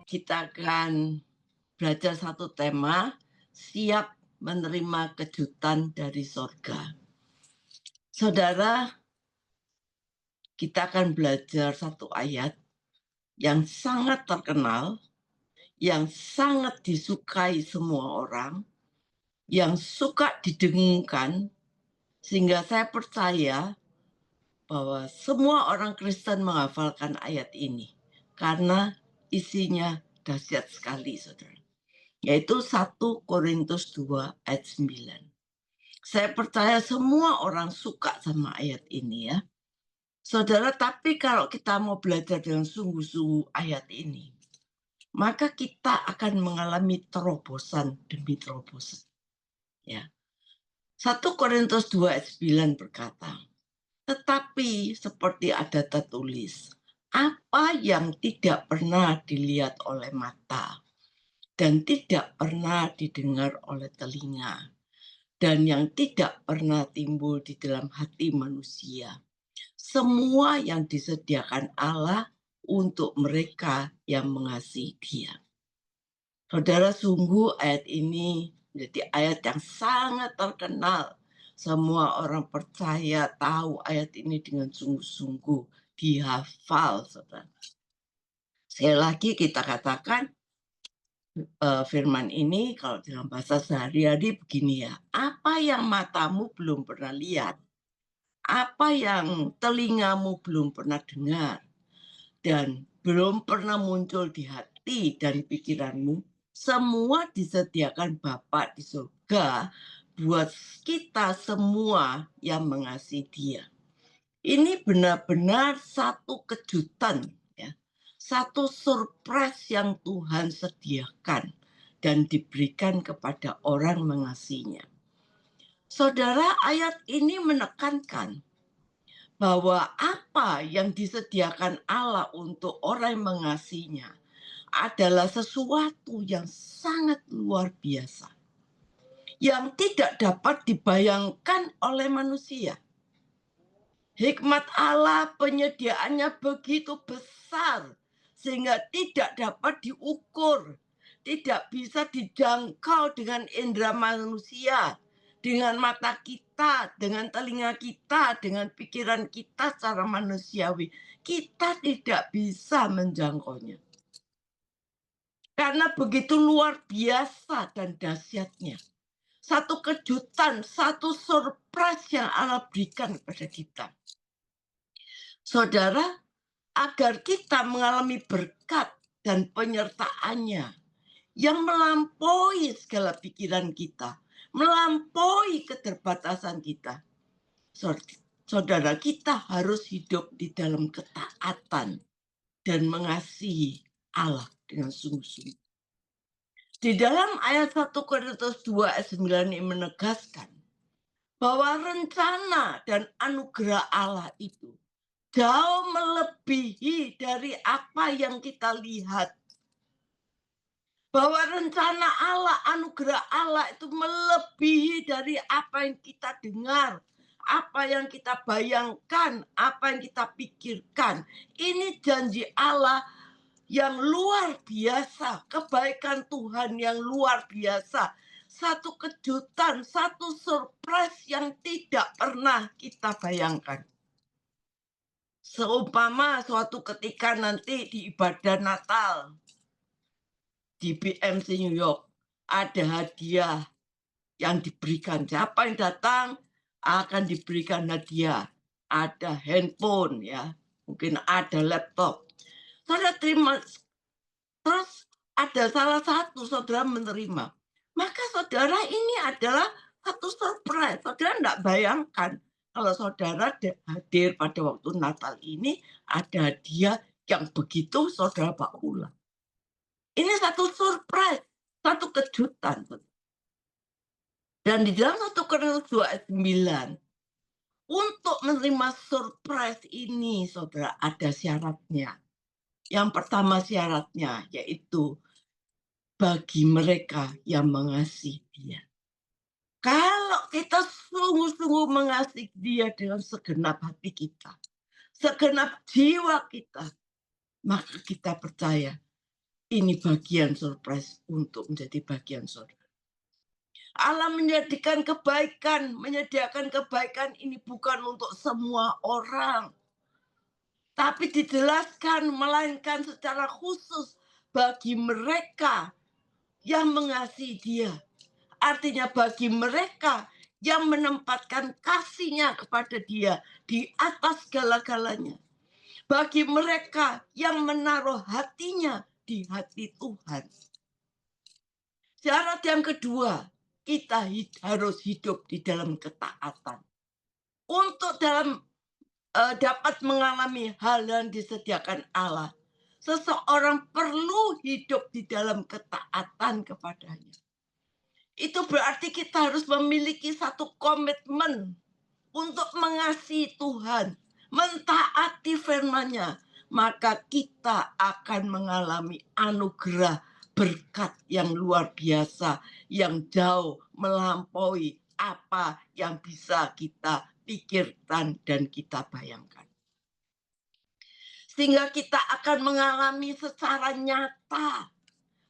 kita akan belajar satu tema, siap menerima kejutan dari sorga. Saudara, kita akan belajar satu ayat yang sangat terkenal, yang sangat disukai semua orang, yang suka didengungkan, sehingga saya percaya bahwa semua orang Kristen menghafalkan ayat ini karena isinya dahsyat sekali, saudara. Yaitu 1 Korintus 2 ayat 9. Saya percaya semua orang suka sama ayat ini ya. Saudara, tapi kalau kita mau belajar dengan sungguh-sungguh ayat ini, maka kita akan mengalami terobosan demi terobosan. Ya. 1 Korintus 2 ayat 9 berkata, tetapi seperti ada tertulis, apa yang tidak pernah dilihat oleh mata dan tidak pernah didengar oleh telinga dan yang tidak pernah timbul di dalam hati manusia, semua yang disediakan Allah untuk mereka yang mengasihi Dia. Saudara, sungguh ayat ini menjadi ayat yang sangat terkenal. Semua orang percaya tahu ayat ini dengan sungguh-sungguh dihafal, saudara. Sekali lagi kita katakan firman ini kalau dalam bahasa sehari-hari begini ya. Apa yang matamu belum pernah lihat, apa yang telingamu belum pernah dengar, dan belum pernah muncul di hati dan pikiranmu, semua disediakan Bapa di surga buat kita semua yang mengasihi Dia. Ini benar-benar satu kejutan, ya, satu surprise yang Tuhan sediakan dan diberikan kepada orang mengasihinya. Saudara, ayat ini menekankan bahwa apa yang disediakan Allah untuk orang yang mengasihinya adalah sesuatu yang sangat luar biasa, yang tidak dapat dibayangkan oleh manusia. Hikmat Allah penyediaannya begitu besar sehingga tidak dapat diukur, tidak bisa dijangkau dengan indera manusia, dengan mata kita, dengan telinga kita, dengan pikiran kita secara manusiawi. Kita tidak bisa menjangkaunya. Karena begitu luar biasa dan dahsyatnya. Satu kejutan, satu surprise yang Allah berikan kepada kita. Saudara, agar kita mengalami berkat dan penyertaannya yang melampaui segala pikiran kita, melampaui keterbatasan kita. Saudara, kita harus hidup di dalam ketaatan dan mengasihi Allah dengan sungguh-sungguh. Di dalam ayat 1 Korintus 2 ayat 9 ini menegaskan bahwa rencana dan anugerah Allah itu jauh melebihi dari apa yang kita lihat. Bahwa rencana Allah, anugerah Allah itu melebihi dari apa yang kita dengar, apa yang kita bayangkan, apa yang kita pikirkan. Ini janji Allah yang luar biasa, kebaikan Tuhan yang luar biasa. Satu kejutan, satu surprise yang tidak pernah kita bayangkan. Seumpama suatu ketika nanti di ibadah Natal di BMC New York ada hadiah yang diberikan. Siapa yang datang akan diberikan hadiah. Ada handphone ya, mungkin ada laptop. Saudara terima, terus ada salah satu saudara menerima. Maka saudara ini adalah satu surprise. Saudara tidak bayangkan kalau saudara hadir pada waktu Natal ini ada hadiah yang begitu saudara bawa pulang. Ini satu surprise, satu kejutan. Dan di dalam 1 Korintus 2 ayat 9, untuk menerima surprise ini, saudara, ada syaratnya. Yang pertama syaratnya yaitu bagi mereka yang mengasihi Dia. Kalau kita sungguh-sungguh mengasihi Dia dengan segenap hati kita, segenap jiwa kita, maka kita percaya Ini bagian surprise untuk menjadi bagian saudara. Allah menyediakan kebaikan ini bukan untuk semua orang. Tapi dijelaskan melainkan secara khusus bagi mereka yang mengasihi Dia. Artinya bagi mereka yang menempatkan kasihnya kepada Dia di atas segala-galanya. Bagi mereka yang menaruh hatinya di hati Tuhan. Syarat yang kedua, kita harus hidup di dalam ketaatan. Untuk dapat mengalami hal yang disediakan Allah, seseorang perlu hidup di dalam ketaatan kepadanya. Itu berarti kita harus memiliki satu komitmen untuk mengasihi Tuhan, mentaati firman-Nya, maka kita akan mengalami anugerah berkat yang luar biasa, yang jauh melampaui apa yang bisa kita pikirkan dan kita bayangkan. Sehingga kita akan mengalami secara nyata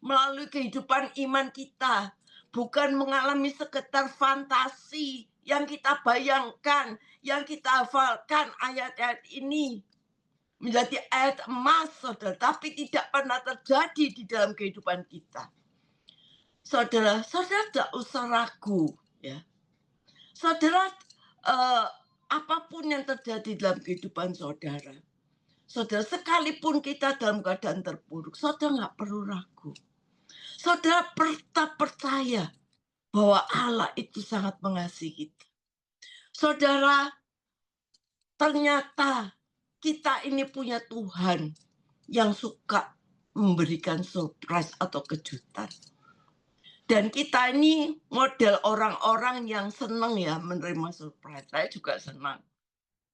melalui kehidupan iman kita, bukan mengalami sekedar fantasi yang kita bayangkan, yang kita hafalkan ayat-ayat ini menjadi ayat emas, saudara, tapi tidak pernah terjadi di dalam kehidupan kita. Saudara tidak usah ragu, ya. Saudara, apapun yang terjadi dalam kehidupan saudara, sekalipun kita dalam keadaan terpuruk, saudara nggak perlu ragu. Saudara tetap percaya bahwa Allah itu sangat mengasihi kita. Saudara, ternyata kita ini punya Tuhan yang suka memberikan surprise atau kejutan. Dan kita ini model orang-orang yang senang ya menerima surprise. Saya juga senang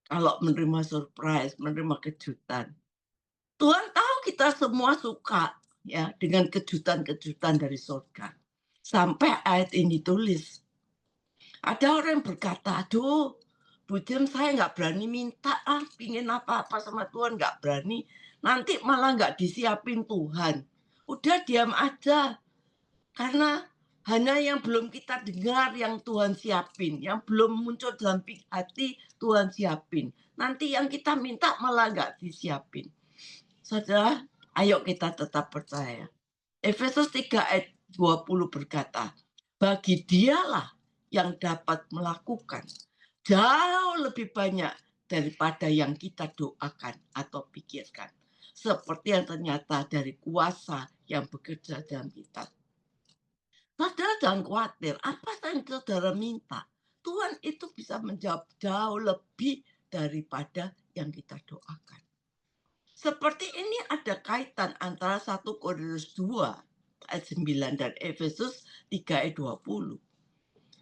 kalau menerima surprise, menerima kejutan. Tuhan tahu kita semua suka ya dengan kejutan-kejutan dari surga. Sampai ayat ini tulis. Ada orang yang berkata, aduh, Bu Jem, saya nggak berani minta pingin apa-apa sama Tuhan, nggak berani. Nanti malah nggak disiapin Tuhan. Udah diam aja. Karena hanya yang belum kita dengar yang Tuhan siapin. Yang belum muncul dalam hati Tuhan siapin. Nanti yang kita minta malah nggak disiapin. Saudara, ayo kita tetap percaya. Efesus 3 ayat 20 berkata, bagi Dialah yang dapat melakukan jauh lebih banyak daripada yang kita doakan atau pikirkan. Seperti yang ternyata dari kuasa yang bekerja dalam kita. Saudara jangan khawatir, apa yang saudara minta, Tuhan itu bisa menjawab jauh lebih daripada yang kita doakan. Seperti ini ada kaitan antara 1 Korintus 2 ayat 9 dan Efesus 3 ayat 20.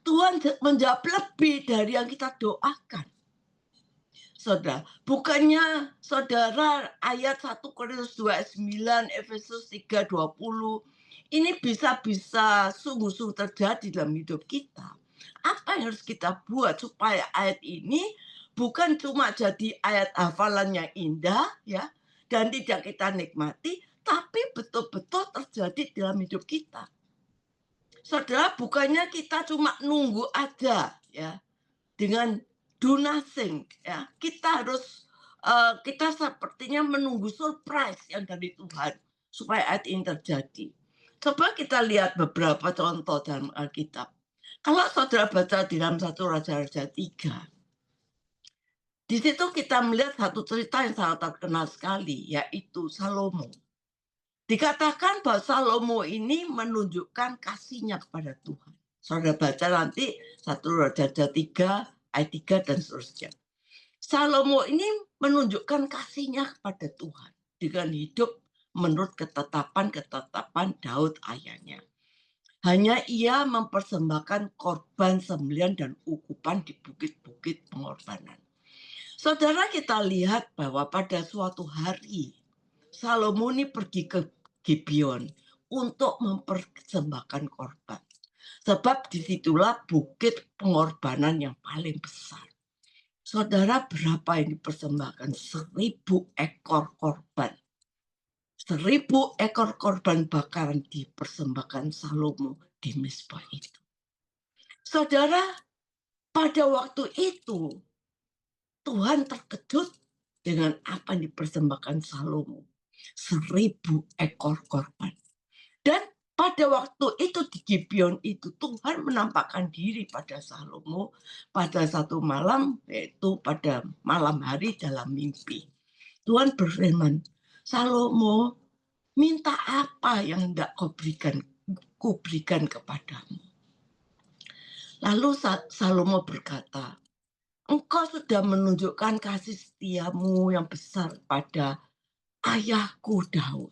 Tuhan menjawab lebih dari yang kita doakan. Saudara, bukannya saudara ayat 1 Korintus 2 ayat 9, Efesus 3 20 ini bisa sungguh-sungguh terjadi dalam hidup kita. Apa yang harus kita buat supaya ayat ini bukan cuma jadi ayat hafalan yang indah ya dan tidak kita nikmati, tapi betul-betul terjadi dalam hidup kita. Saudara, bukannya kita cuma nunggu aja ya dengan do nothing ya. Kita harus kita sepertinya menunggu surprise yang dari Tuhan supaya ayat ini terjadi. Coba kita lihat beberapa contoh dalam Alkitab. Kalau saudara baca di dalam 1 Raja-Raja 3, di situ kita melihat satu cerita yang sangat terkenal sekali, yaitu Salomo. Dikatakan bahwa Salomo ini menunjukkan kasihnya kepada Tuhan. Saudara baca nanti 1 Raja-Raja 3, ayat 3 dan seterusnya. Salomo ini menunjukkan kasihnya kepada Tuhan dengan hidup menurut ketetapan Daud ayahnya. Hanya ia mempersembahkan korban sembelihan dan ukupan di bukit-bukit pengorbanan. Saudara, kita lihat bahwa pada suatu hari Salomo ini pergi ke Gibeon untuk mempersembahkan korban. Sebab disitulah bukit pengorbanan yang paling besar. Saudara, berapa yang dipersembahkan? 1000 ekor korban. 1000 ekor korban bakaran dipersembahkan Salomo di Mezbah itu. Saudara, pada waktu itu Tuhan terkejut dengan apa yang dipersembahkan Salomo. 1000 ekor korban. Dan pada waktu itu di Gibeon itu Tuhan menampakkan diri pada Salomo pada satu malam, yaitu pada malam hari dalam mimpi. Tuhan berfirman, Salomo, minta apa yang hendak kuberikan kepadamu. Lalu Salomo berkata, engkau sudah menunjukkan kasih setiamu yang besar pada ayahku Daud.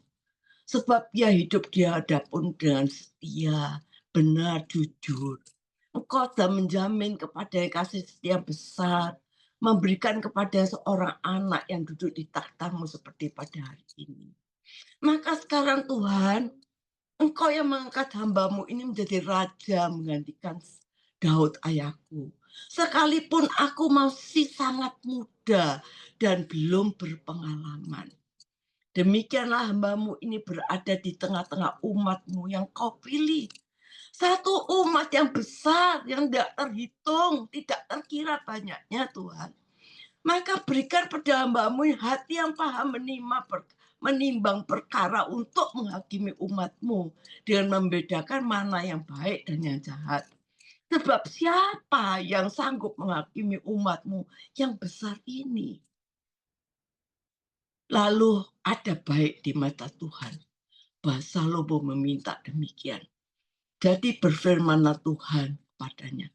Sebab dia hidup di hadapan dengan setia, benar, jujur. Engkau sudah menjamin kepada kasih setia besar, memberikan kepada seorang anak yang duduk di takhtamu seperti pada hari ini. Maka sekarang Tuhan, engkau yang mengangkat hambamu ini menjadi raja menggantikan Daud ayahku. Sekalipun aku masih sangat muda dan belum berpengalaman. Demikianlah hambamu ini berada di tengah-tengah umatmu yang kau pilih. Satu umat yang besar, yang tidak terhitung, tidak terkira banyaknya Tuhan. Maka berikan pada hambamu hati yang paham menimbang perkara untuk menghakimi umatmu. Dengan membedakan mana yang baik dan yang jahat. Sebab siapa yang sanggup menghakimi umatmu yang besar ini? Lalu ada baik di mata Tuhan. Bahwa Salomo meminta demikian. Jadi berfirmanlah Tuhan kepadanya.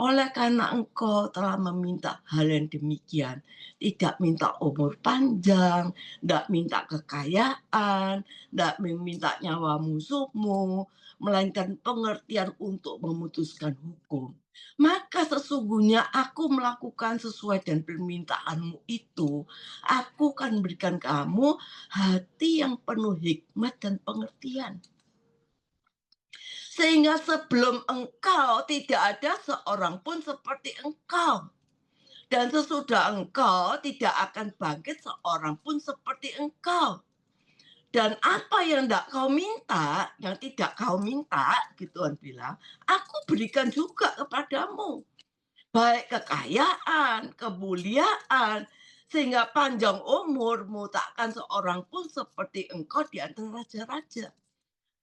Oleh karena engkau telah meminta hal yang demikian. Tidak minta umur panjang. Tidak minta kekayaan. Tidak meminta nyawa musuhmu. Melainkan pengertian untuk memutuskan hukum. Maka sesungguhnya aku melakukan sesuai dengan permintaanmu itu. Aku akan berikan kamu hati yang penuh hikmat dan pengertian. Sehingga sebelum engkau tidak ada seorang pun seperti engkau. Dan sesudah engkau tidak akan bangkit seorang pun seperti engkau. Dan apa yang tidak kau minta, yang tidak kau minta, gitu Tuhan bilang, aku berikan juga kepadamu. Baik kekayaan, kemuliaan, sehingga panjang umurmu takkan seorang pun seperti engkau di antara raja-raja.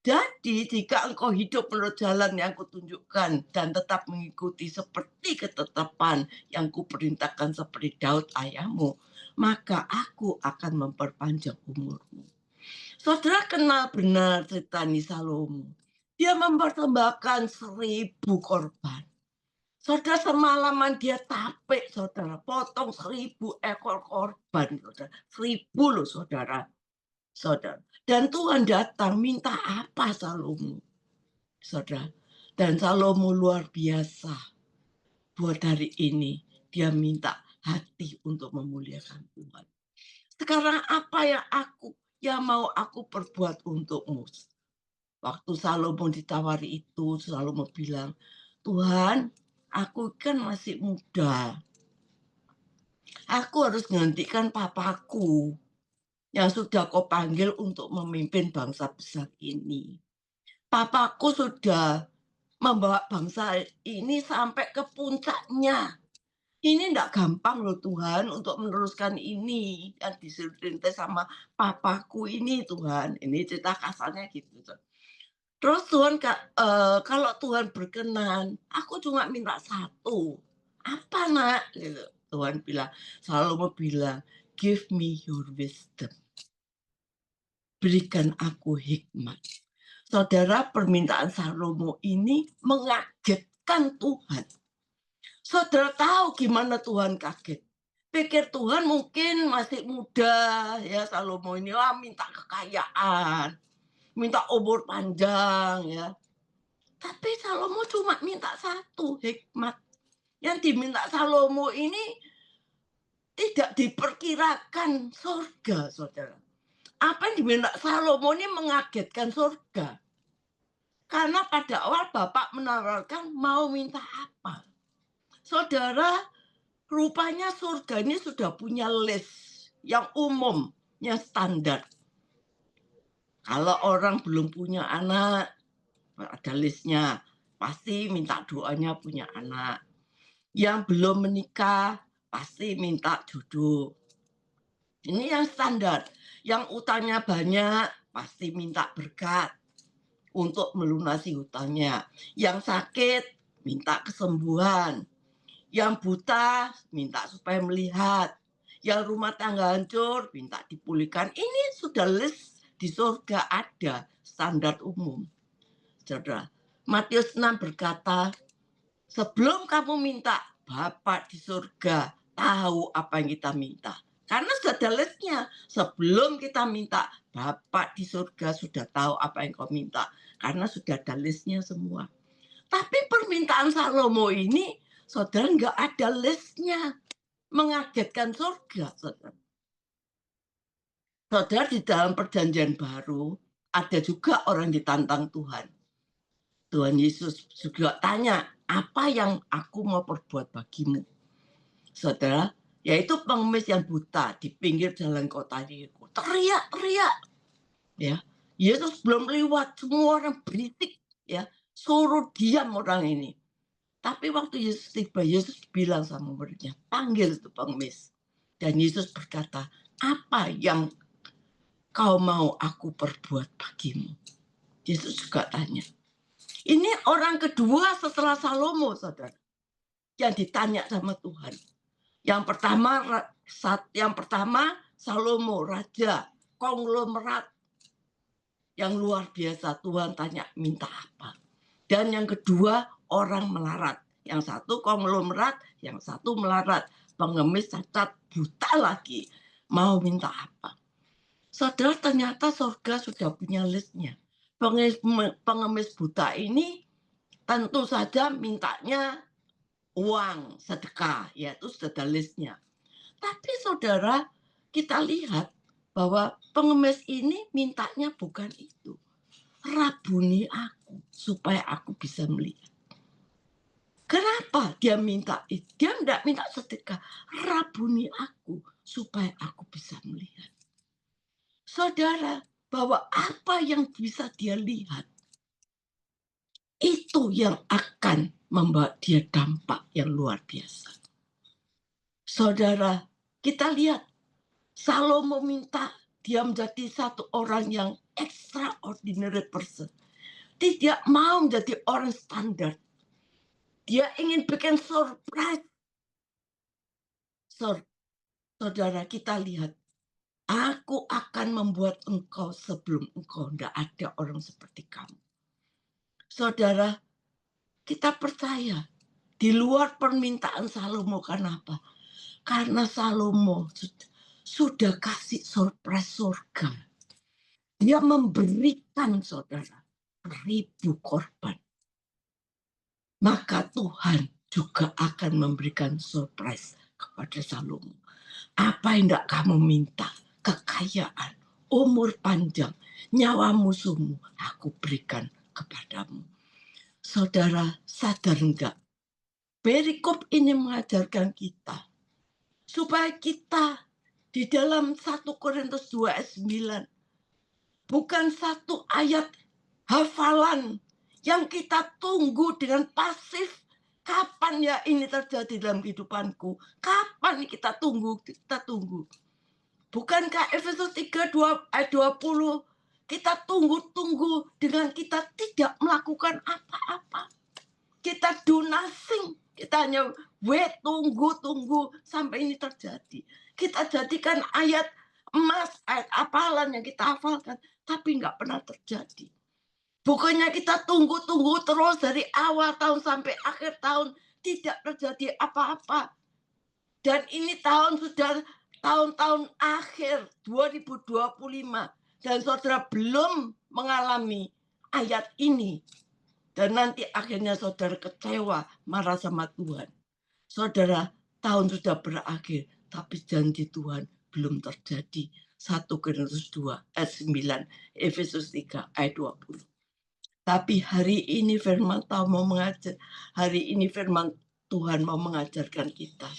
Jadi jika engkau hidup menurut jalan yang kutunjukkan dan tetap mengikuti seperti ketetapan yang kuperintahkan seperti Daud ayahmu, maka aku akan memperpanjang umurmu. Saudara kenal benar cerita Salomo. Dia mempersembahkan 1000 korban. Saudara semalaman dia tapek, saudara. Potong 1000 ekor korban, saudara. 1000 loh, saudara. Saudara. Dan Tuhan datang minta apa Salomo? Saudara. Dan Salomo luar biasa. Buat hari ini dia minta hati untuk memuliakan Tuhan. Sekarang apa yang mau aku perbuat untukmu? Waktu Salomo ditawari itu, Salomo bilang, Tuhan, aku kan masih muda. Aku harus menggantikan papaku yang sudah kau panggil untuk memimpin bangsa besar ini. Papaku sudah membawa bangsa ini sampai ke puncaknya. Ini tidak gampang loh Tuhan untuk meneruskan ini yang disuruh sama papaku ini Tuhan. Ini cerita kasarnya gitu. Terus Tuhan, kalau Tuhan berkenan, aku cuma minta satu. Apa nak? Gitu. Tuhan bilang, Salomo bilang, give me your wisdom. Berikan aku hikmat. Saudara, permintaan Salomo ini mengagetkan Tuhan. Saudara tahu gimana Tuhan kaget. Pikir Tuhan mungkin masih muda, ya Salomo ini minta kekayaan, minta umur panjang, ya. Tapi Salomo cuma minta satu, hikmat. Yang diminta Salomo ini tidak diperkirakan surga, saudara. Apa yang diminta Salomo ini mengagetkan surga. Karena pada awal Bapak menawarkan mau minta apa. Saudara, rupanya surga ini sudah punya list yang umum, yang standar. Kalau orang belum punya anak, ada listnya, pasti minta doanya punya anak. Yang belum menikah, pasti minta jodoh. Ini yang standar. Yang utangnya banyak, pasti minta berkat untuk melunasi hutangnya. Yang sakit, minta kesembuhan. Yang buta, minta supaya melihat. Yang rumah tangga hancur, minta dipulihkan. Ini sudah list di surga, ada standar umum. Saudara, Matius 6 berkata, sebelum kamu minta, Bapa di surga tahu apa yang kita minta. Karena sudah ada listnya. Sebelum kita minta, Bapa di surga sudah tahu apa yang kau minta. Karena sudah ada listnya semua. Tapi permintaan Salomo ini, saudara, nggak ada listnya. Mengagetkan surga, saudara. Saudara, di dalam perjanjian baru, ada juga orang ditantang Tuhan. Tuhan Yesus juga tanya, apa yang aku mau perbuat bagimu? Saudara, yaitu pengemis yang buta di pinggir jalan kota Yeriko. Teriak-teriak. Ya, Yesus belum lewat, semua orang berisik. Ya, suruh diam orang ini. Tapi waktu Yesus tiba, Yesus bilang sama muridnya, panggil itu pengemis. Dan Yesus berkata, apa yang kau mau aku perbuat bagimu? Yesus juga tanya. Ini orang kedua setelah Salomo, saudara, yang ditanya sama Tuhan. Yang pertama Salomo, raja, konglomerat yang luar biasa. Tuhan tanya minta apa. Dan yang kedua orang melarat. Yang satu konglomerat, yang satu melarat. Pengemis cacat, buta lagi. Mau minta apa? Saudara, ternyata surga sudah punya listnya. Pengemis buta ini tentu saja mintanya uang, sedekah, yaitu sudah ada listnya. Tapi saudara, kita lihat bahwa pengemis ini mintanya bukan itu. Rabuni aku, supaya aku bisa melihat. Kenapa dia minta itu? Dia tidak minta sedekah. Rabuni aku, supaya aku bisa melihat. Saudara, bahwa apa yang bisa dia lihat, itu yang akan membawa dia dampak yang luar biasa. Saudara, kita lihat Salomo minta dia menjadi satu orang yang extraordinary person. Tidak mau menjadi orang standar. Dia ingin bikin surprise. Saudara, kita lihat. Aku akan membuat engkau sebelum engkau. Tidak ada orang seperti kamu. Saudara, kita percaya. Di luar permintaan Salomo, karena apa? Karena Salomo sudah kasih surprise surga. Dia memberikan, saudara, 1000 korban. Maka Tuhan juga akan memberikan surprise kepada Salomo. Apa yang tidak kamu minta? Kekayaan, umur panjang, nyawa musuhmu, aku berikan kepadamu. Saudara, sadar enggak? Perikop ini mengajarkan kita supaya kita di dalam 1 Korintus 2 ayat 9 bukan satu ayat hafalan yang kita tunggu dengan pasif. Kapan ya ini terjadi dalam kehidupanku? Kapan kita tunggu? Bukankah Efesus 3 ayat 20 kita tunggu dengan kita tidak melakukan apa-apa. Kita do nothing. Kita hanya tunggu sampai ini terjadi. Kita jadikan ayat emas, ayat hafalan yang kita hafalkan, tapi nggak pernah terjadi. Bukannya kita tunggu terus dari awal tahun sampai akhir tahun, tidak terjadi apa-apa. Dan ini sudah tahun-tahun akhir 2025. Dan saudara belum mengalami ayat ini. Dan nanti akhirnya saudara kecewa, marah sama Tuhan. Saudara, tahun sudah berakhir, tapi janji Tuhan belum terjadi. 1 Korintus 2 ayat 9, Efesus 3 ayat 20. Tapi hari ini firman Tuhan mau mengajarkan kita.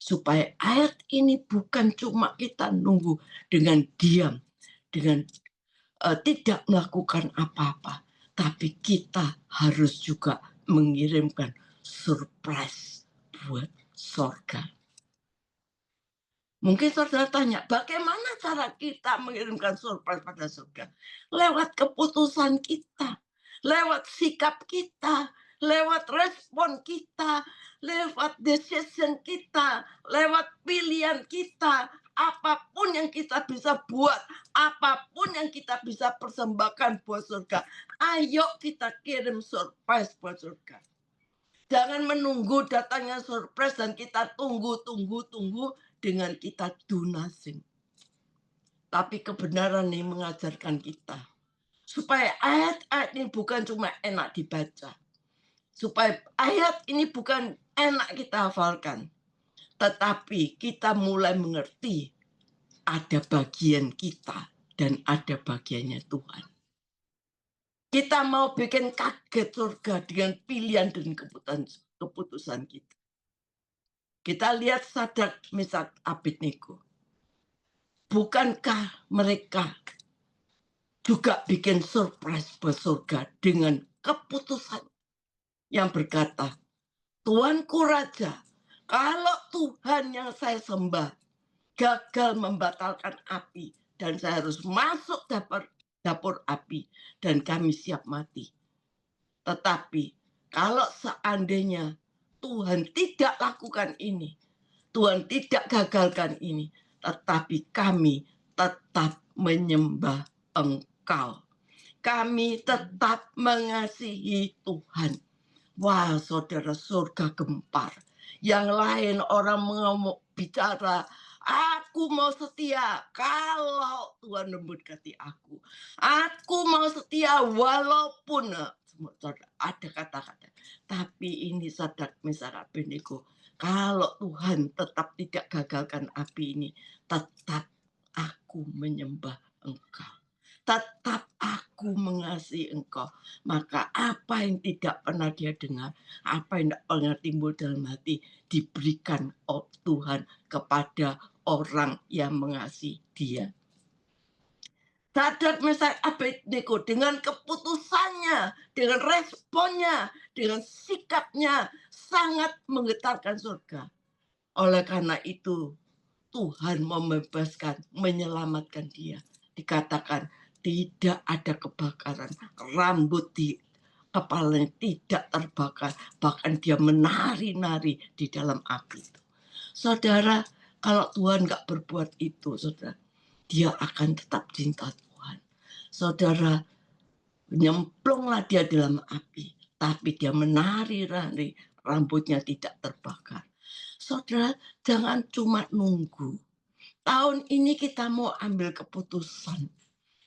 Supaya ayat ini bukan cuma kita nunggu dengan diam, dengan tidak melakukan apa-apa, tapi kita harus juga mengirimkan surprise buat sorga. Mungkin saudara tanya, bagaimana cara kita mengirimkan surprise pada surga? Lewat keputusan kita, lewat sikap kita, lewat respon kita, lewat decision kita, lewat pilihan kita. Apapun yang kita bisa buat, apapun yang kita bisa persembahkan buat surga, ayo kita kirim surprise buat surga. Jangan menunggu datangnya surprise dan kita tunggu dengan kita do nothing. Tapi kebenaran ini mengajarkan kita supaya ayat-ayat ini bukan cuma enak dibaca, supaya ayat ini bukan enak kita hafalkan, tetapi kita mulai mengerti ada bagian kita dan ada bagiannya Tuhan. Kita mau bikin kaget surga dengan pilihan dan keputusan kita. Kita lihat Sadrak, Mesak, Abednego. Bukankah mereka juga bikin surprise buat surga dengan keputusan yang berkata, Tuanku Raja, kalau Tuhan yang saya sembah gagal membatalkan api dan saya harus masuk dapur api dan kami siap mati. Tetapi kalau seandainya Tuhan tidak lakukan ini, Tuhan tidak gagalkan ini, tetapi kami tetap menyembah Engkau. Kami tetap mengasihi Tuhan. Wah, saudara, surga gempar. Yang lain orang bicara, aku mau setia kalau Tuhan lembut hati aku. Aku mau setia walaupun ada kata-kata. Tapi ini Sadrak, Mesak, Abednego. Kalau Tuhan tetap tidak gagalkan api ini, tetap aku menyembah Engkau. Tetap aku mengasihi Engkau. Maka apa yang tidak pernah dia dengar, apa yang tidak pernah timbul dalam hati, diberikan oleh Tuhan kepada orang yang mengasihi dia. Sadrak, Mesak, Abednego dengan keputusannya, dengan responnya, dengan sikapnya sangat menggetarkan surga. Oleh karena itu Tuhan membebaskan, menyelamatkan dia. Dikatakan tidak ada kebakaran, rambut di kepalanya tidak terbakar, bahkan dia menari-nari di dalam api itu. Saudara, kalau Tuhan nggak berbuat itu, saudara, dia akan tetap cinta Tuhan. Saudara, nyemplunglah dia dalam api, tapi dia menari-nari, rambutnya tidak terbakar. Saudara, jangan cuma nunggu. Tahun ini kita mau ambil keputusan,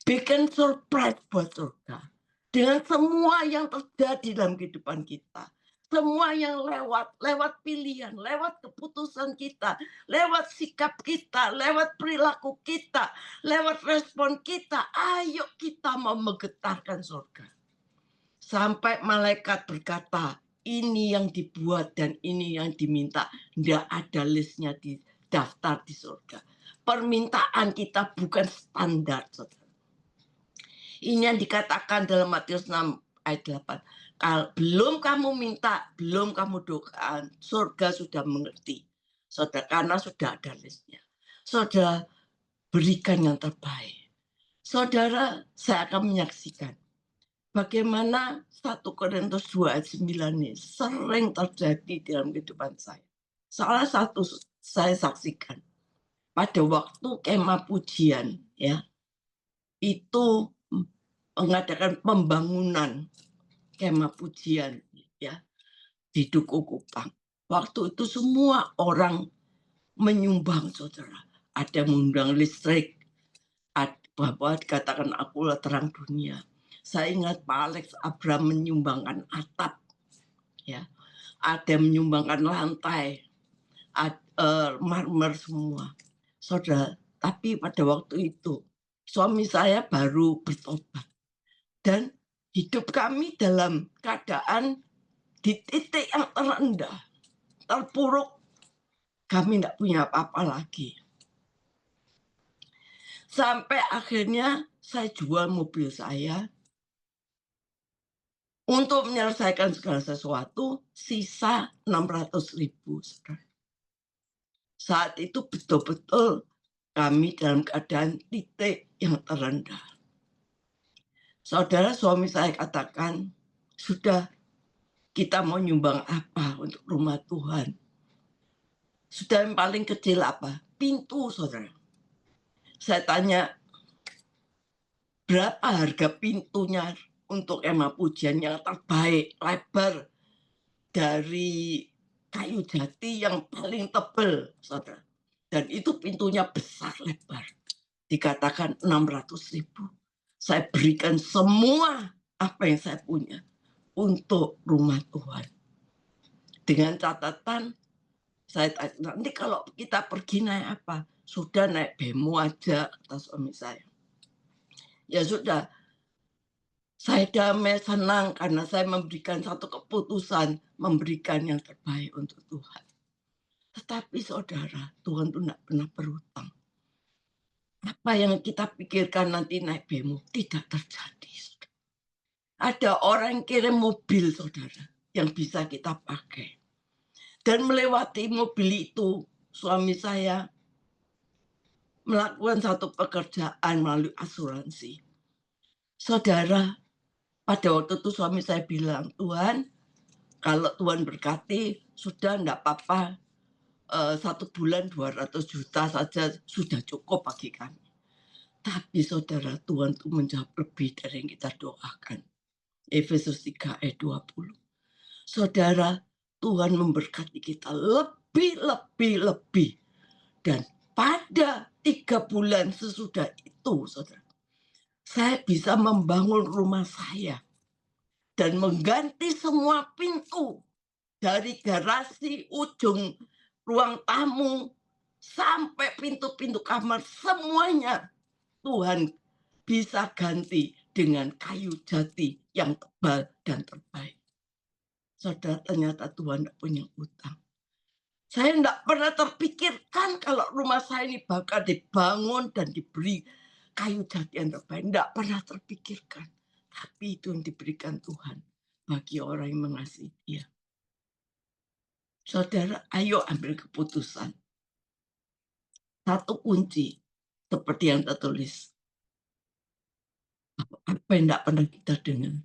bikin surprise buat surga. Dengan semua yang terjadi dalam kehidupan kita. Semua yang lewat pilihan, lewat keputusan kita, lewat sikap kita, lewat perilaku kita, lewat respon kita. Ayo kita mau menggetarkan surga. Sampai malaikat berkata, ini yang dibuat dan ini yang diminta. Tidak ada listnya di daftar di surga. Permintaan kita bukan standar, saudara. Ini yang dikatakan dalam Matius 6 ayat 8. Kalau belum kamu minta, belum kamu doakan, surga sudah mengerti. Saudara, karena sudah ada listnya. Saudara, berikan yang terbaik. Saudara, saya akan menyaksikan bagaimana 1 Korintus 2 ayat 9 ini sering terjadi dalam kehidupan saya. Salah satu saya saksikan pada waktu kemah pujian, ya, itu mengadakan pembangunan kemah pujian, ya, di Duku Kupang. Waktu itu semua orang menyumbang, saudara. Ada mengundang listrik, bahwa dikatakan akulah terang dunia. Saya ingat Pak Alex Abraham menyumbangkan atap, ya, ada menyumbangkan lantai, marmer semua, saudara. Tapi pada waktu itu suami saya baru bertobat dan hidup kami dalam keadaan di titik yang terendah, terpuruk. Kami tidak punya apa-apa lagi. Sampai akhirnya saya jual mobil saya untuk menyelesaikan segala sesuatu, sisa 600.000. Saudara. Saat itu betul-betul kami dalam keadaan titik yang terendah. Saudara, suami saya katakan, sudah, kita mau nyumbang apa untuk rumah Tuhan? Sudah, yang paling kecil apa? Pintu, saudara. Saya tanya, berapa harga pintunya untuk kemah pujian yang terbaik, lebar, dari kayu jati yang paling tebal, saudara. Dan itu pintunya besar, lebar. Dikatakan 600.000. Saya berikan semua apa yang saya punya untuk rumah Tuhan. Dengan catatan, saya tanya, nanti kalau kita pergi naik apa? Sudah, naik bemo aja, kata suami saya. Ya sudah, saya damai, senang karena saya memberikan satu keputusan, memberikan yang terbaik untuk Tuhan. Tetapi saudara, Tuhan itu tidak pernah berhutang. Apa yang kita pikirkan nanti naik bemo tidak terjadi. Saudara. Ada orang yang kirim mobil, saudara, yang bisa kita pakai. Dan melewati mobil itu, suami saya melakukan satu pekerjaan melalui asuransi. Saudara, pada waktu itu suami saya bilang, Tuhan, kalau Tuhan berkati, sudah enggak apa-apa, 1 bulan 200 juta saja sudah cukup bagi kami. Tapi saudara, Tuhan itu menjawab lebih dari yang kita doakan. Efesus 3 ayat 20. Saudara, Tuhan memberkati kita lebih. Dan pada 3 bulan sesudah itu, saudara, saya bisa membangun rumah saya dan mengganti semua pintu dari garasi, ujung ruang tamu, sampai pintu-pintu kamar, semuanya Tuhan bisa ganti dengan kayu jati yang tebal dan terbaik. Saudara, ternyata Tuhan tidak punya utang. Saya tidak pernah terpikirkan kalau rumah saya ini bakal dibangun dan diberi kayu jati yang terbaik. Tidak pernah terpikirkan. Tapi itu yang diberikan Tuhan bagi orang yang mengasihi Dia. Saudara, ayo ambil keputusan. Satu kunci, seperti yang tertulis. Apa yang tidak pernah kita dengar,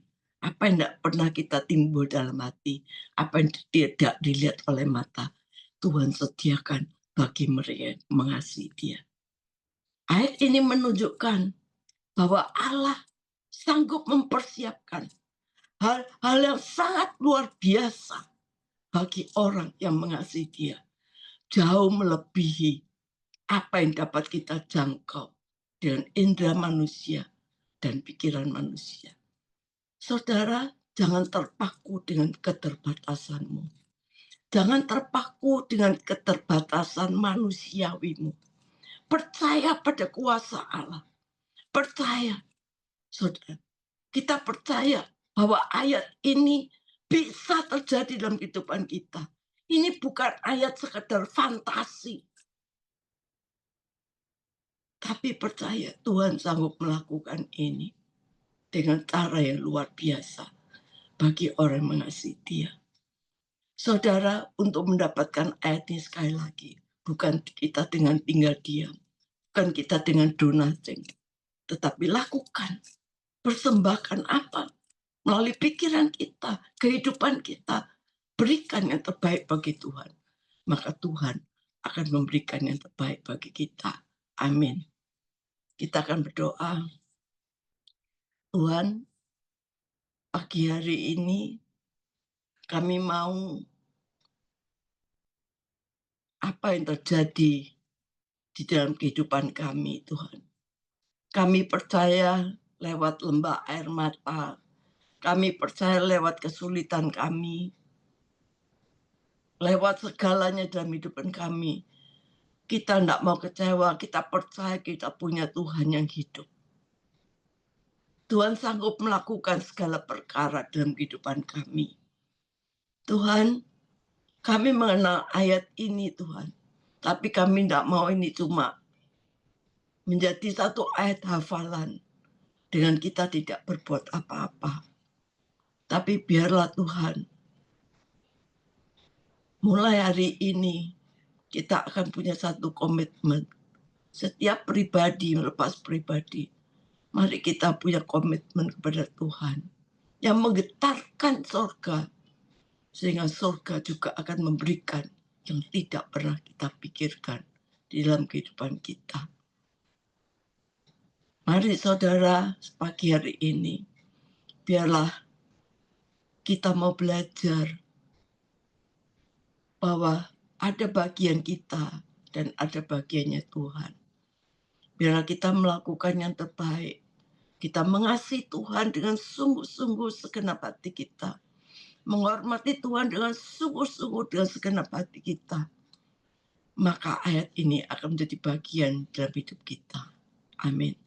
apa yang tidak pernah kita timbul dalam hati, apa yang tidak dilihat oleh mata, Tuhan sediakan bagi mereka yang mengasihi Dia. Ayat ini menunjukkan bahwa Allah sanggup mempersiapkan hal-hal yang sangat luar biasa bagi orang yang mengasihi Dia. Jauh melebihi apa yang dapat kita jangkau dengan indera manusia dan pikiran manusia. Saudara, jangan terpaku dengan keterbatasanmu. Jangan terpaku dengan keterbatasan manusiawimu. Percaya pada kuasa Allah. Percaya, saudara. Kita percaya bahwa ayat ini bisa terjadi dalam kehidupan kita. Ini bukan ayat sekedar fantasi. Tapi percaya Tuhan sanggup melakukan ini dengan cara yang luar biasa bagi orang yang mengasihi Dia. Saudara, untuk mendapatkan ayat ini sekali lagi, bukan kita dengan tinggal diam, bukan kita dengan donating, tetapi lakukan, persembahkan apa? Melalui pikiran kita, kehidupan kita, berikan yang terbaik bagi Tuhan. Maka Tuhan akan memberikan yang terbaik bagi kita. Amin. Kita akan berdoa. Tuhan, pagi hari ini kami mau apa yang terjadi di dalam kehidupan kami, Tuhan. Kami percaya lewat lembah air mata, kami percaya lewat kesulitan kami, lewat segalanya dalam kehidupan kami. Kita tidak mau kecewa, kita percaya kita punya Tuhan yang hidup. Tuhan sanggup melakukan segala perkara dalam kehidupan kami. Tuhan, kami mengenal ayat ini, Tuhan. Tapi kami tidak mau ini cuma menjadi satu ayat hafalan. dengan kita tidak berbuat apa-apa. Tapi biarlah Tuhan, mulai hari ini kita akan punya satu komitmen. Setiap pribadi melepas pribadi, mari kita punya komitmen kepada Tuhan yang menggetarkan surga, sehingga surga juga akan memberikan yang tidak pernah kita pikirkan di dalam kehidupan kita. Mari saudara, pagi hari ini, biarlah kita mau belajar bahwa ada bagian kita dan ada bagiannya Tuhan. Biarlah kita melakukan yang terbaik. Kita mengasihi Tuhan dengan sungguh-sungguh segenap hati kita. Menghormati Tuhan dengan sungguh-sungguh dengan segenap hati kita. Maka ayat ini akan menjadi bagian dalam hidup kita. Amin.